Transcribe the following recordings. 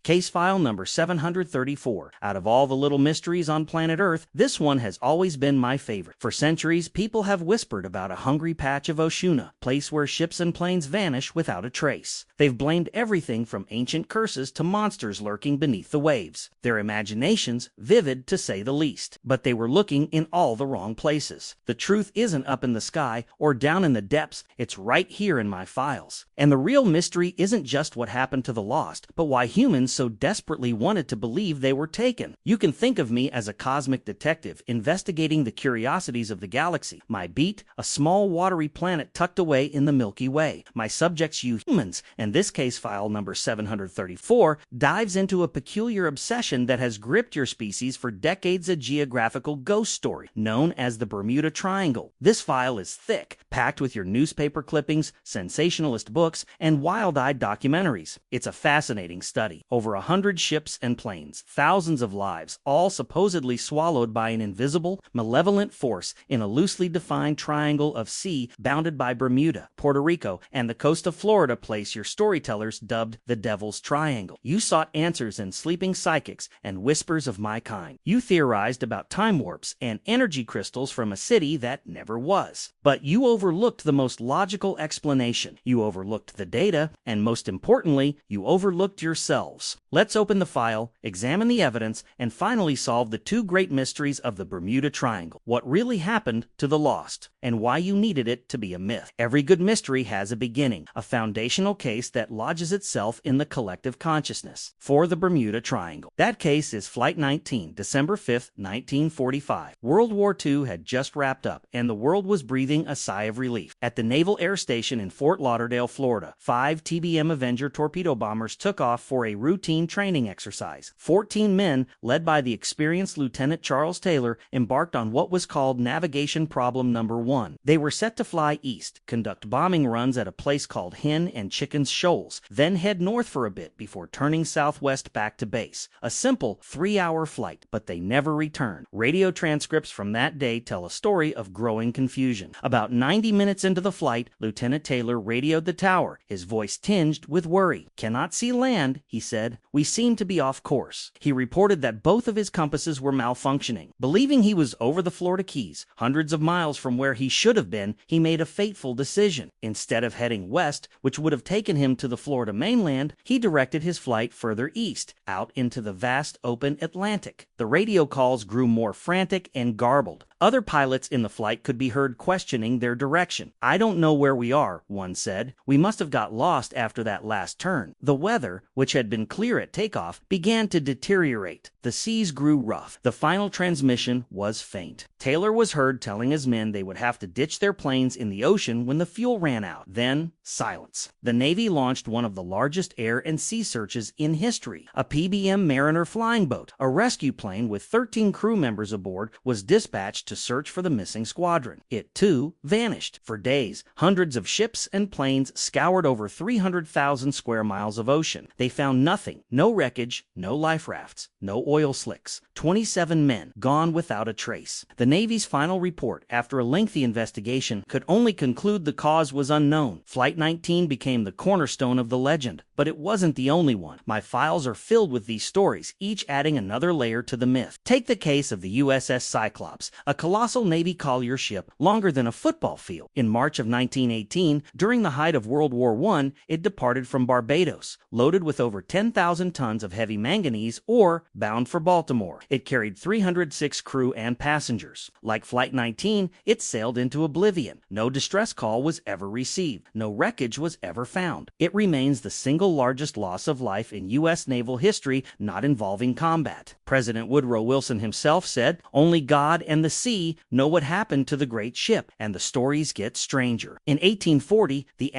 Case file number 734. Out of all the little mysteries on planet Earth, this one has always been my favorite. For centuries, people have whispered about a hungry patch of Oshuna, place where ships and planes vanish without a trace. They've blamed everything from ancient curses to monsters lurking beneath the waves. Their imaginations vivid to say the least. But they were looking in all the wrong places. The truth isn't up in the sky or down in the depths, it's right here in my files. And the real mystery isn't just what happened to the lost, but why humans so desperately wanted to believe they were taken. You can think of me as a cosmic detective investigating the curiosities of the galaxy. My beat, a small watery planet tucked away in the Milky Way. My subjects, you humans, and this case file number 734 dives into a peculiar obsession that has gripped your species for decades, a geographical ghost story known as the Bermuda Triangle. This file is thick, packed with your newspaper clippings, sensationalist books, and wild-eyed documentaries. It's a fascinating study. Over 100 ships and planes, thousands of lives, all supposedly swallowed by an invisible, malevolent force in a loosely defined triangle of sea bounded by Bermuda, Puerto Rico, and the coast of Florida, place your storytellers dubbed the Devil's Triangle. You sought answers in sleeping psychics and whispers of my kind. You theorized about time warps and energy crystals from a city that never was. But you overlooked the most logical explanation. You overlooked the data, and most importantly, you overlooked yourselves. Let's open the file, examine the evidence, and finally solve the two great mysteries of the Bermuda Triangle. What really happened to the lost, and why you needed it to be a myth. Every good mystery has a beginning, a foundational case that lodges itself in the collective consciousness. For the Bermuda Triangle. That case is Flight 19, December 5, 1945. World War II had just wrapped up, and the world was breathing a sigh of relief. At the Naval Air Station in Fort Lauderdale, Florida, 5 TBM Avenger torpedo bombers took off for a routine training exercise. 14 men, led by the experienced Lieutenant Charles Taylor, embarked on what was called Navigation Problem Number 1. They were set to fly east, conduct bombing runs at a place called Hen and Chickens Shoals, then head north for a bit before turning southwest back to base. A simple 3-hour flight, but they never returned. Radio transcripts from that day tell a story of growing confusion. About 90 minutes into the flight, Lieutenant Taylor radioed the tower, his voice tinged with worry. "Cannot see land," he said. "We seem to be off course." He reported that both of his compasses were malfunctioning. Believing he was over the Florida Keys, hundreds of miles from where he should have been, he made a fateful decision. Instead of heading west, which would have taken him to the Florida mainland, he directed his flight further east, out into the vast open Atlantic. The radio calls grew more frantic and garbled. Other pilots in the flight could be heard questioning their direction. "I don't know where we are," one said. "We must have got lost after that last turn." The weather, which had been clear at takeoff, began to deteriorate. The seas grew rough. The final transmission was faint. Taylor was heard telling his men they would have to ditch their planes in the ocean when the fuel ran out. Then, silence. The Navy launched one of the largest air and sea searches in history. A PBM Mariner flying boat, a rescue plane with 13 crew members aboard, was dispatched to search for the missing squadron. It, too, vanished. For days, hundreds of ships and planes scoured over 300,000 square miles of ocean. They found nothing. No wreckage, no life rafts, no oil slicks. 27 men gone without a trace. The Navy's final report, after a lengthy investigation, could only conclude the cause was unknown. Flight 19 became the cornerstone of the legend, but it wasn't the only one. My files are filled with these stories, each adding another layer to the myth. Take the case of the USS Cyclops, a colossal Navy collier ship longer than a football field. In March of 1918, during the height of World War I, it departed from Barbados, loaded with over 10,000 tons of heavy manganese ore, bound for Baltimore. It carried 306 crew and passengers. Like Flight 19, it sailed into oblivion. No distress call was ever received. No wreckage was ever found. It remains the single largest loss of life in U.S. naval history not involving combat. President Woodrow Wilson himself said, "Only God and the sea know what happened to the great ship," and the stories get stranger. In 1840, the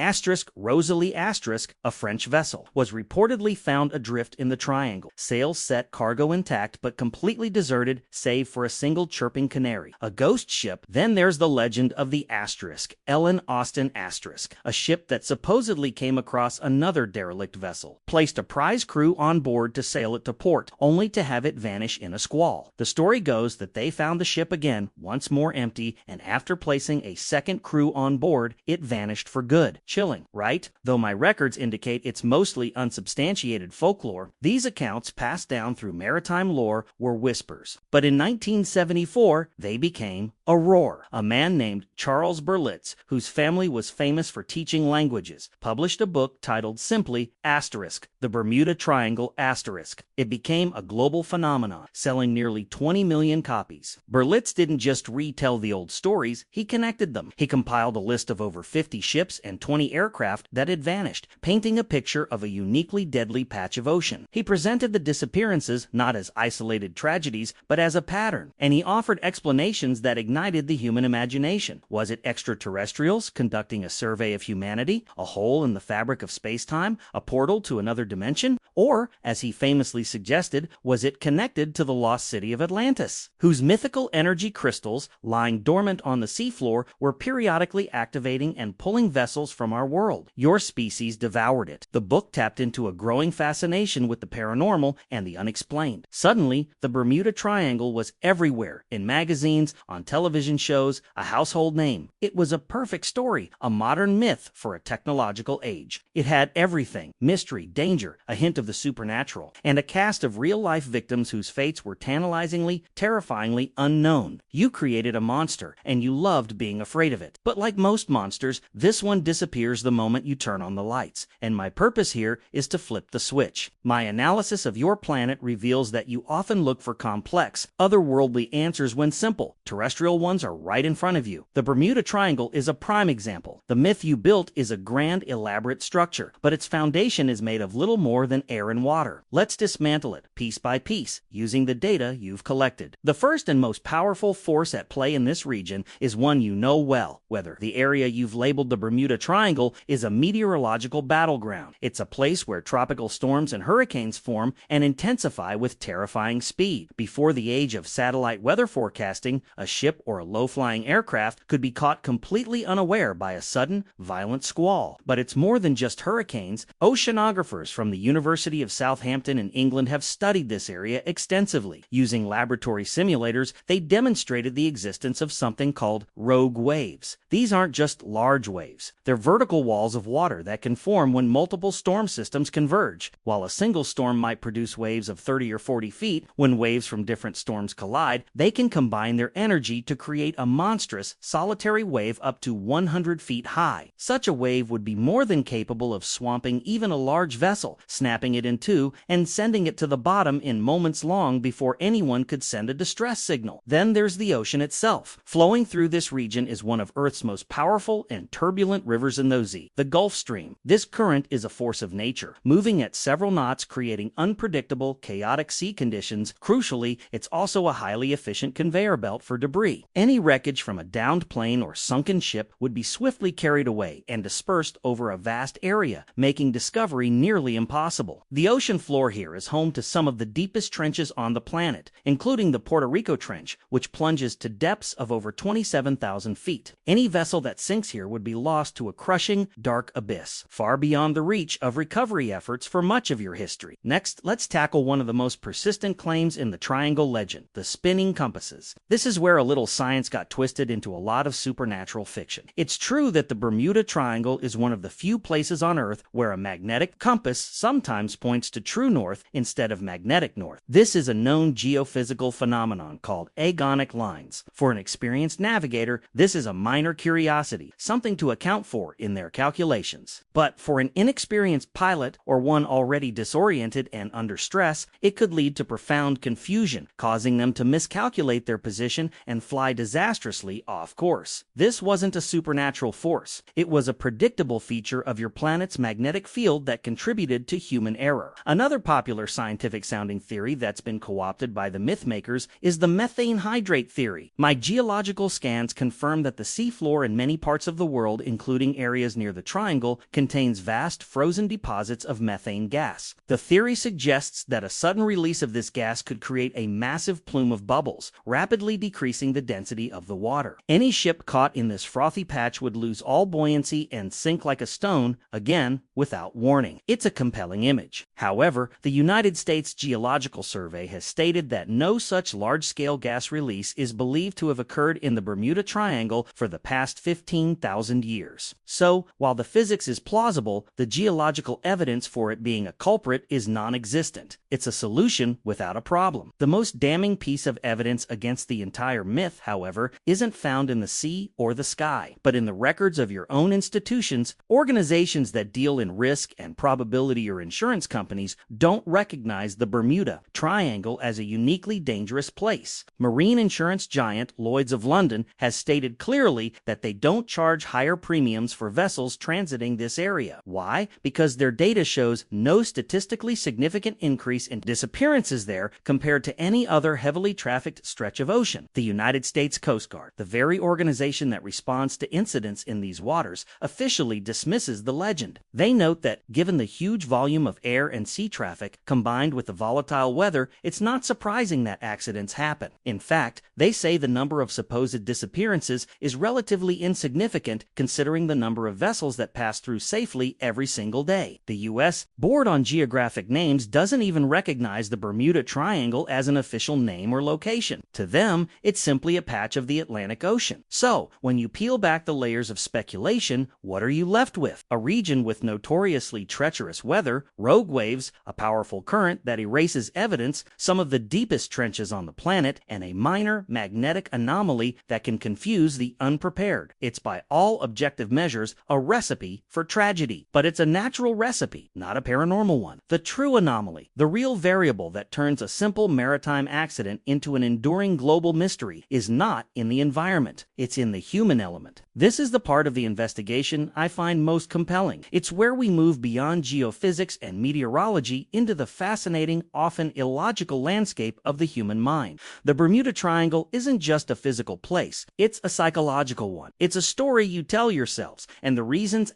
Rosalie Asterisk, a French vessel, was reportedly found adrift in the triangle. Sails set, cargo intact, but completely deserted, save for a single chirping canary. A ghost ship. Then there's the legend of the Asterisk, Ellen Austin Asterisk, a ship that supposedly came across another derelict vessel, placed a prize crew on board to sail it to port, only to have it vanish in a squall. The story goes that they found the ship again, once more empty, and after placing a second crew on board, it vanished for good. Chilling, right? Though my records indicate it's mostly unsubstantiated folklore, these accounts passed down through maritime lore were whispers. But in 1974, they became a roar. A man named Charles Berlitz, whose family was famous for teaching languages, published a book titled simply The Bermuda Triangle *. It became a global phenomenon, selling nearly 20 million copies. Berlitz didn't just retell the old stories, he connected them. He compiled a list of over 50 ships and 20 aircraft that had vanished, painting a picture of a uniquely deadly patch of ocean. He presented the disappearances not as isolated tragedies, but as a pattern, and he offered explanations that ignited the human imagination. Was it extraterrestrials conducting a survey of humanity, a hole in the fabric of space-time, a portal to another dimension? Or, as he famously suggested, was it connected to the lost city of Atlantis, whose mythical energy crystals, lying dormant on the seafloor, were periodically activating and pulling vessels from our world? Your species devoured it. The book tapped into a growing fascination with the paranormal and the unexplained. Suddenly, the Bermuda Triangle was everywhere, in magazines, on television shows, a household name. It was a perfect story, a modern myth for a technological age. It had everything: mystery, danger, a hint of the supernatural, and a cast of real-life victims whose fates were tantalizingly, terrifyingly unknown. You created a monster, and you loved being afraid of it. But like most monsters, this one disappears the moment you turn on the lights, and my purpose here is to flip the switch. My analysis of your planet reveals that you often look for complex, otherworldly answers when simple, terrestrial ones are right in front of you. The Bermuda Triangle is a prime example. The myth you built is a grand, elaborate structure, but its foundation is made of little more than air and water. Let's dismantle it, piece by piece, using the data you've collected. The first and most powerful force at play in this region is one you know well: weather. The area you've labeled the Bermuda Triangle is a meteorological battleground. It's a place where tropical storms and hurricanes form and intensify with terrifying speed. Before the age of satellite weather forecasting, a ship or a low-flying aircraft could be caught completely unaware by a sudden, violent squall. But it's more than just hurricanes. Oceanographers from the University of Southampton in England have studied this area extensively. Using laboratory simulators, they demonstrated the existence of something called rogue waves. These aren't just large waves. They're vertical walls of water that can form when multiple storm systems converge. While a single storm might produce waves of 30 or 40 feet, when waves from different storms collide, they can combine their energy to create a monstrous, solitary wave up to 100 feet high. Such a wave would be more than capable of swamping even a large vessel, snapping it in two, and sending it to the bottom in moments long before anyone could send a distress signal. Then there's the ocean itself. Flowing through this region is one of Earth's most powerful and turbulent rivers in the sea, the Gulf Stream. This current is a force of nature, moving at several knots, creating unpredictable, chaotic sea conditions. Crucially, it's also a highly efficient conveyor belt for debris. Any wreckage from a downed plane or sunken ship would be swiftly carried away and dispersed over a vast area, making discovery nearly impossible. The ocean floor here is home to some of the deepest trenches on the planet, including the Puerto Rico Trench, which plunges to depths of over 27,000 feet. Any vessel that sinks here would be lost to a crushing, dark abyss, far beyond the reach of recovery efforts for much of your history. Next, let's tackle one of the most persistent claims in the Triangle legend: the spinning compasses. This is where a little science got twisted into a lot of supernatural fiction. It's true that the Bermuda Triangle is one of the few places on Earth where a magnetic compass sometimes points to true north instead of magnetic north. This is a known geophysical phenomenon called agonic lines. For an experienced navigator, this is a minor curiosity, something to account for in their calculations. But for an inexperienced pilot or one already disoriented and under stress, it could lead to profound confusion, causing them to miscalculate their position and fly disastrously off course. This wasn't a supernatural force. It was a predictable feature of your planet's magnetic field that contributed to human error. Another popular scientific-sounding theory that's been co-opted by the myth makers is the methane hydrate theory. My geological scans confirm that the seafloor in many parts of the world, including areas near the Triangle, contains vast frozen deposits of methane gas. The theory suggests that a sudden release of this gas could create a massive plume of bubbles, rapidly decreasing the density of the water. Any ship caught in this frothy patch would lose all buoyancy and sink like a stone, again, without warning. It's a compelling image. damage. However, the United States Geological Survey has stated that no such large-scale gas release is believed to have occurred in the Bermuda Triangle for the past 15,000 years. So, while the physics is plausible, the geological evidence for it being a culprit is non-existent. It's a solution without a problem. The most damning piece of evidence against the entire myth, however, isn't found in the sea or the sky, but in the records of your own institutions. Organizations that deal in risk and probability or insurance companies don't recognize the Bermuda Triangle as a uniquely dangerous place. Marine insurance giant Lloyd's of London has stated clearly that they don't charge higher premiums for vessels transiting this area. Why? Because their data shows no statistically significant increase in disappearances there compared to any other heavily trafficked stretch of ocean. The United States Coast Guard, the very organization that responds to incidents in these waters, officially dismisses the legend. They note that, given the huge volume of air and sea traffic combined with the volatile weather, it's not surprising that accidents happen. In fact, they say the number of supposed disappearances is relatively insignificant considering the number of vessels that pass through safely every single day. The U.S. Board on Geographic Names doesn't even recognize the Bermuda Triangle as an official name or location. To them, it's simply a patch of the Atlantic Ocean. So, when you peel back the layers of speculation, what are you left with? A region with notoriously treacherous weather, rogue waves, a powerful current that erases evidence, some of the deepest trenches on the planet, and a minor magnetic anomaly that can confuse the unprepared. It's by all objective measures a recipe for tragedy. But it's a natural recipe, not a paranormal one. The true anomaly, the real variable that turns a simple maritime accident into an enduring global mystery, is not in the environment. It's in the human element. This is the part of the investigation I find most compelling. It's where we move beyond geophysics and meteorology into the fascinating, often illogical landscape of the human mind. The Bermuda Triangle isn't just a physical place, it's a psychological one. It's a story you tell yourselves, and the reasons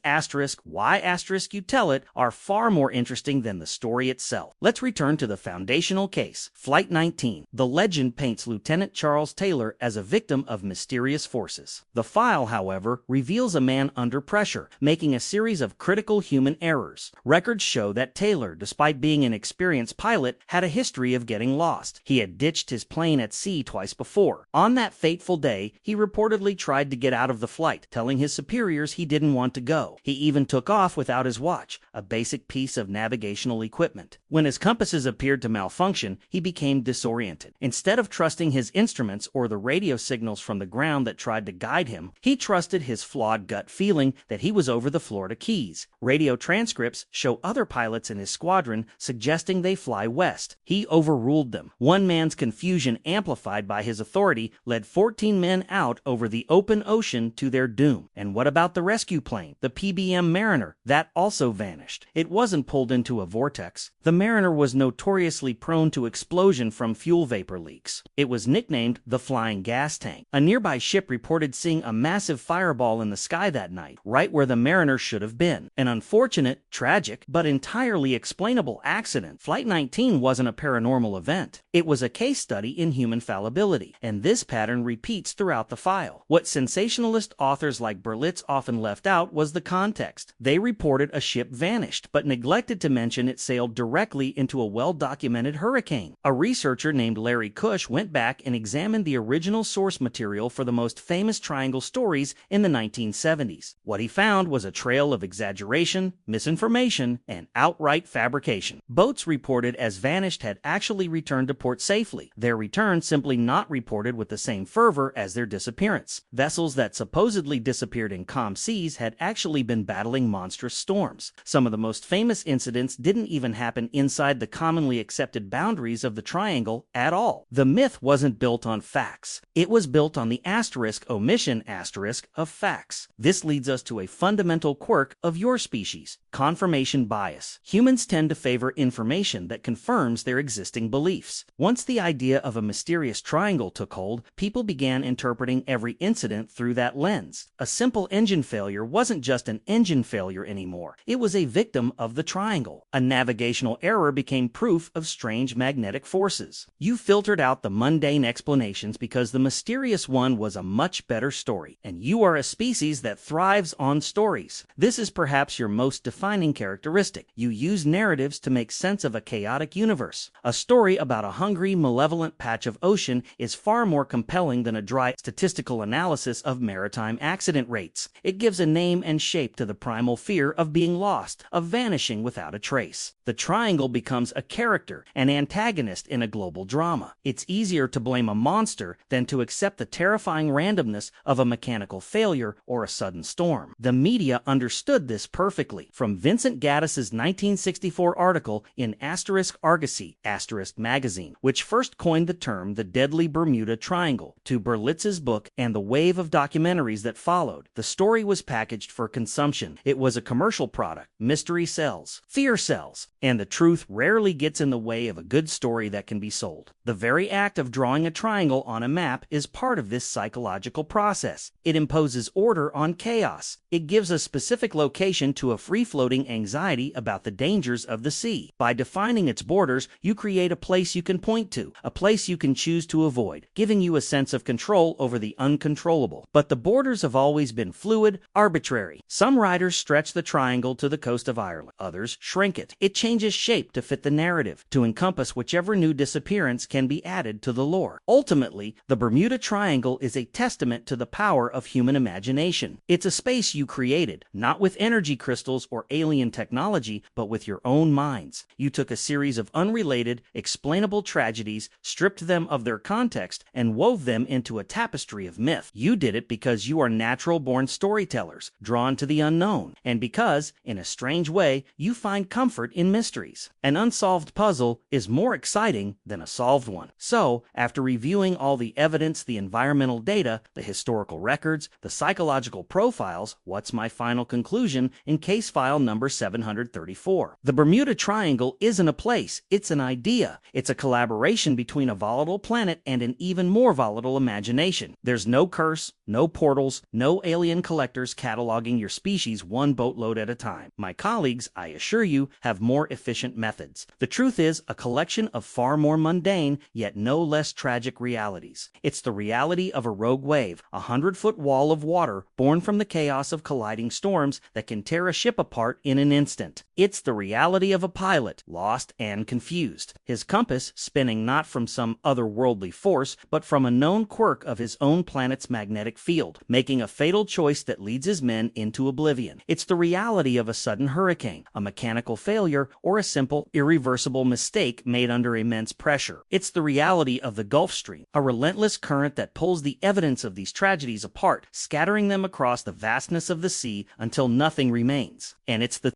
why you tell it are far more interesting than the story itself. Let's return to the foundational case, Flight 19. The legend paints Lieutenant Charles Taylor as a victim of mysterious forces. The file, however, reveals a man under pressure, making a series of critical human errors. Records show that Taylor, despite being an experienced pilot, had a history of getting lost. He had ditched his plane at sea twice before. On that fateful day, he reportedly tried to get out of the flight, telling his superiors he didn't want to go. He even took off without his watch, a basic piece of navigational equipment. When his compasses appeared to malfunction, he became disoriented. Instead of trusting his instruments or the radio signals from the ground that tried to guide him, he trusted his flawed gut feeling that he was over the Florida Keys. Radio transcripts show other pilots in his squadron suggesting they fly west. He overruled them. One man's confusion, amplified by his authority, led 14 men out over the open ocean to their doom. And what about the rescue plane, the PBM Mariner? That also vanished. It wasn't pulled into a vortex. The Mariner was notoriously prone to explosion from fuel vapor leaks. It was nicknamed the Flying Gas Tank. A nearby ship reported seeing a massive fireball in the sky that night, right where the Mariner should have been. An unfortunate, tragic, but entirely explainable accident. Flight 19 wasn't a paranormal event. It was a case study in human fallibility, and this pattern repeats throughout the file. What sensationalist authors like Berlitz often left out was the context. They reported a ship vanished, but neglected to mention it sailed directly into a well-documented hurricane. A researcher named Larry Cush went back and examined the original source material for the most famous triangle stories in the 1970s. What he found was a trail of exaggeration, misinformation, and outright fabrication. Boats reported as vanished had actually returned to port safely, their return simply not reported with the same fervor as their disappearance. Vessels that supposedly disappeared in calm seas had actually been battling monstrous storms. Some of the most famous incidents didn't even happen inside the commonly accepted boundaries of the triangle at all. The myth wasn't built on facts. It was built on the omission of facts. This leads us to a fundamental quirk of your species: confirmation bias. Humans tend to favor information that confirms their existing beliefs. Once the idea of a mysterious triangle took hold, people began interpreting every incident through that lens. A simple engine failure wasn't just an engine failure anymore. It was a victim of the triangle. A navigational error became proof of strange magnetic forces. You filtered out the mundane explanations because the mysterious one was a much better story, and you are a species that thrives on stories. This is perhaps your most defining characteristic. You use narratives to make sense of a chaotic universe. A story about a hungry, malevolent patch of ocean is far more compelling than a dry statistical analysis of maritime accident rates. It gives a name and shape to the primal fear of being lost, of vanishing without a trace. The triangle becomes a character, an antagonist in a global drama. It's easier to blame a monster than to accept the terrifying randomness of a mechanical failure or a sudden storm. The media understood this perfectly, from Vincent Gaddis's 1964 article in Argosy magazine, which first coined the term the deadly Bermuda Triangle, to Berlitz's book and the wave of documentaries that followed. The story was packaged for consumption. It was a commercial product. Mystery sells. Fear sells. And the truth rarely gets in the way of a good story that can be sold. The very act of drawing a triangle on a map is part of this psychological process. It imposes order on chaos. It gives a specific location to a free-floating anxiety about the dangers of the sea. By defining its borders, you create a place you can point to, a place you can choose to avoid, giving you a sense of control over the uncontrollable. But the borders have always been fluid, arbitrary. Some writers stretch the triangle to the coast of Ireland. Others shrink it. It changes shape to fit the narrative, to encompass whichever new disappearance can be added to the lore. Ultimately, the Bermuda Triangle is a testament to the power of human imagination. It's a space you created, not with energy crystals or alien technology, but with your own minds. You took a series of unrelated, explainable tragedies, stripped them of their context, and wove them into a tapestry of myth. You did it because you are natural-born storytellers, drawn to the unknown, and because, in a strange way, you find comfort in mysteries. An unsolved puzzle is more exciting than a solved one. So, after reviewing all the evidence, the environmental data, the historical records, the psychological profiles, what's my final conclusion in case file number 734? The Bermuda Triangle isn't a place, it's an idea. It's a collaboration between a volatile planet and an even more volatile imagination. There's no curse, no portals, no alien collectors cataloging your species one boatload at a time. My colleagues, I assure you, have more efficient methods. The truth is a collection of far more mundane, yet no less tragic realities. It's the reality of a rogue wave, a 100-foot wall of water born from the chaos of colliding storms that can tear a ship apart in an instant. It's the reality of a pilot, lost and confused, his compass spinning not from some otherworldly force, but from a known quirk of his own planet's magnetic field, making a fatal choice that leads his men into oblivion. It's the reality of a sudden hurricane, a mechanical failure, or a simple, irreversible mistake made under immense pressure. It's the reality of the Gulf Stream, a relentless current that pulls the evidence of these tragedies apart, scattering them across the vastness of the sea until nothing remains. And it's the